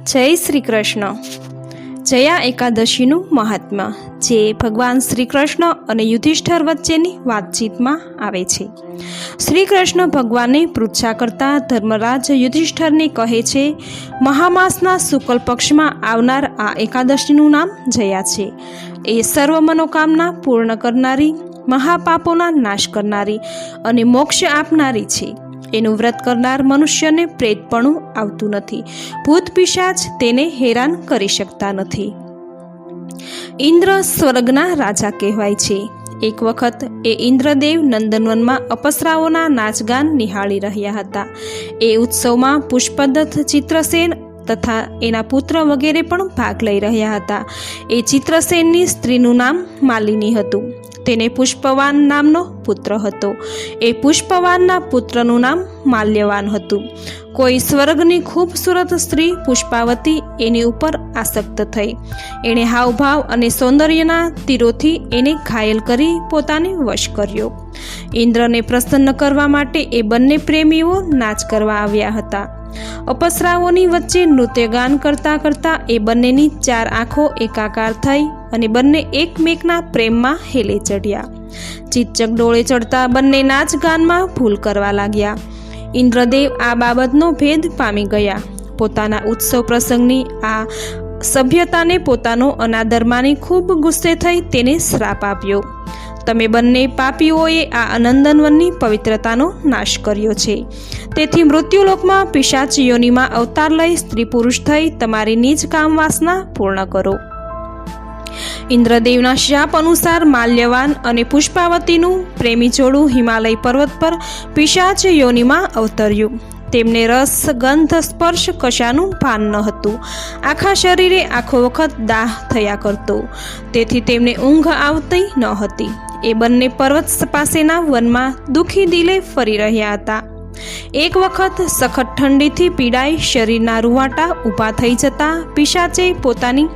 જય શ્રી કૃષ્ણ। જયા એકાદશીનું મહાત્મ્ય જે ભગવાન શ્રી કૃષ્ણ અને યુધિષ્ઠિર વચ્ચેની વાતચીતમાં આવે છે। શ્રી કૃષ્ણ ભગવાનને પૃચ્છા કરતા ધર્મરાજ યુધિષ્ઠિરને કહે છે, મહામાસના શુક્લ પક્ષમાં આવનાર આ એકાદશીનું નામ જયા છે। એ સર્વ મનોકામના પૂર્ણ કરનારી, મહાપાપોના નાશ કરનારી અને મોક્ષ આપનારી છે। એનું વ્રત કરનાર મનુષ્યને પ્રેતપણું આવતું નથી, ભૂત પિશાચ તેને હેરાન કરી શકતા નથી। ઇન્દ્ર સ્વર્ગના રાજા કહેવાય છે। એક વખત એ ઇન્દ્રદેવ નંદનવનમાં અપ્સરાઓના નાચગાન નિહાળી રહ્યા હતા। એ ઉત્સવમાં પુષ્પદત્ત, ચિત્રસેન તથા એના પુત્ર વગેરે પણ ભાગ લઈ રહ્યા હતા। એ ચિત્રસેનની સ્ત્રીનું નામ માલિની હતું। તેને પુષ્પવાન નામનો પુત્ર હતો। એ પુષ્પવાનના પુત્રનું નામ માલ્યવાન હતું। કોઈ સ્વર્ગની ખૂબસૂરત સ્ત્રી પુષ્પાવતી એની ઉપર આસક્ત થઈ। એણે હાવભાવ અને સૌંદર્યના તીરોથી એને ઘાયલ કરી પોતાને વશ કર્યો। ઇન્દ્રને પ્રસન્ન કરવા માટે એ બંને પ્રેમીઓ નાચ કરવા આવ્યા હતા। અપ્સરાઓની વચ્ચે નૃત્યગાન કરતાં કરતાં એ બંનેની ચાર આંખો એકાકાર થઈ અને બંને એકમેકના પ્રેમમાં હેલે ચડ્યા। ચીચક ડોળે ચડતા બંને નાચગાનમાં ભૂલ કરવા લાગ્યા। ઇન્દ્રદેવ આ બાબતનો ભેદ પામી ગયા। પોતાના ઉત્સવ પ્રસંગની આ સભ્યતાને પોતાનો અનાદર માની ખૂબ ગુસ્સે થઈ તેને શ્રાપ આપ્યો। તમે બંને પાપીઓએ આ નંદનવનની પવિત્રતાનો નાશ કર્યો છે। તેથી મૃત્યુલોકમાં પિશાચ યોનિમાં અવતાર લઈ સ્ત્રી પુરુષ થઈ તમારી નિજ કામ વાસના પૂર્ણ કરો। ઇન્દ્રદેવના શાપ અનુસાર માલ્યવાન અને પુષ્પાવતીનું પ્રેમી જોડું હિમાલય પર્વત પર પિશાચ યોનિમાં અવતર્યું। તેમને રસ, ગંધ, સ્પર્શ કશાનું ભાન ન હતું। આખા શરીરે આખો વખત દાહ થયા કરતો, તેથી તેમને ઊંઘ આવતી ન હતી। એ બંને પર્વત પાસેના વનમાં દુઃખી દિલે ફરી રહ્યા હતા। એક વખત સખત ઠંડીથી પીડાઈ શરીરના રૂવાટા ઊભા થઈ જતા પિશાચે પોતાની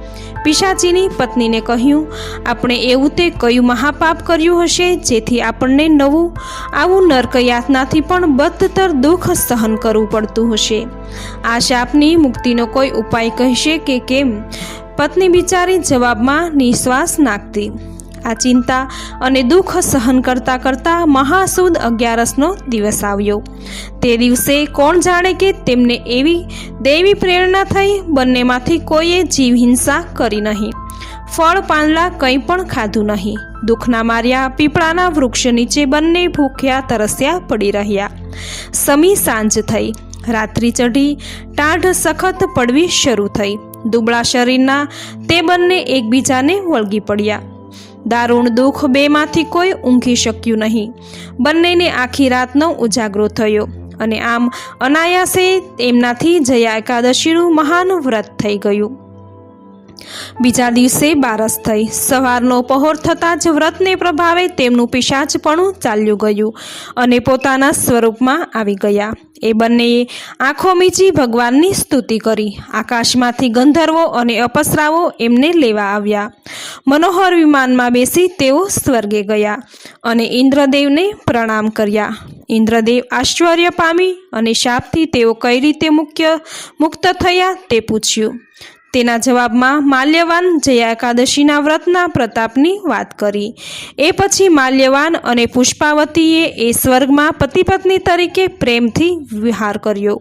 પિશાચીની પત્નીને કહ્યું, આપણે એવું તે કયું મહાપાપ કર્યું હશે જેથી આપણને આવું નર્ક યાતનાથી પણ બદતર દુઃખ સહન કરવું પડતું હશે? આ શાપની મુક્તિનો કોઈ ઉપાય કહેશે કે કેમ? પત્ની બિચારી જવાબમાં નિશ્વાસ નાખતી। આ ચિંતા અને દુઃખ સહન કરતાં કરતાં મહાસુદ 11નો દિવસ આવ્યો। તે દિવસે કોણ જાણે કે તેમને એવી દૈવી પ્રેરણા થઈ, બંનેમાંથી કોઈએ જીવ હિંસા કરી નહીં, ફળ પાંદડા કંઈ પણ ખાધું નહીં। દુઃખના માર્યા પીપળાના વૃક્ષ નીચે બંને ભૂખ્યા તરસ્યા પડી રહ્યા। સમી સાંજ થઈ, રાત્રિ ચઢી, ટાઢ સખત પડવી શરૂ થઈ। દુબળા શરીરના તે બંને એકબીજાને વળગી પડ્યા। દારૂણ દુઃખ બેમાંથી કોઈ ઊંઘી શક્યું નહીં। બંનેને આખી રાતનો ઉજાગરો થયો અને આમ અનાયાસે એમનાથી જયા એકાદશીનું મહાન વ્રત થઈ ગયું। બીજા દિવસે બારસ થઈ। સવારનો પહોર થતાં જ વ્રતને પ્રભાવે તેમનું પિશાચપણું ચાલ્યું ગયું અને પોતાના સ્વરૂપમાં આવી ગયા। એ બંનેએ આંખો મીચી ભગવાનની સ્તુતિ કરી। આકાશમાંથી ગંધર્વો અને અપ્સરાઓ એમને લેવા આવ્યા। મનોહર વિમાનમાં બેસી તેઓ સ્વર્ગે ગયા અને ઇન્દ્રદેવને પ્રણામ કર્યા। ઇન્દ્રદેવ આશ્ચર્ય પામી અને શાપથી તેઓ કઈ રીતે મુક્ત થયા તે પૂછ્યું। તેના જવાબમાં માલ્યવાન જયા એકાદશીના વ્રતના પ્રતાપની વાત કરી। એ પછી માલ્યવાન અને પુષ્પાવતીએ એ સ્વર્ગમાં પતિ પત્ની તરીકે પ્રેમથી વિહાર કર્યો।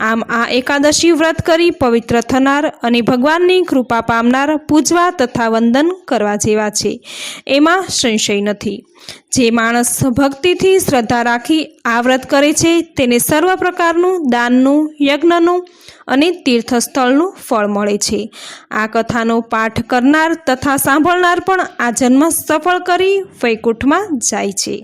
આમ આ એકાદશી વ્રત કરી પવિત્ર થનાર અને ભગવાનની કૃપા પામનાર પૂજવા તથા વંદન કરવા જેવા છે, એમાં સંશય નથી। જે માણસ ભક્તિથી શ્રદ્ધા રાખી આ વ્રત કરે છે તેને સર્વ પ્રકારનું દાનનું, યજ્ઞનું અને તીર્થસ્થળનું ફળ મળે છે। આ કથાનો પાઠ કરનાર તથા સાંભળનાર પણ આ જન્મ સફળ કરી વૈકુંઠમાં જાય છે।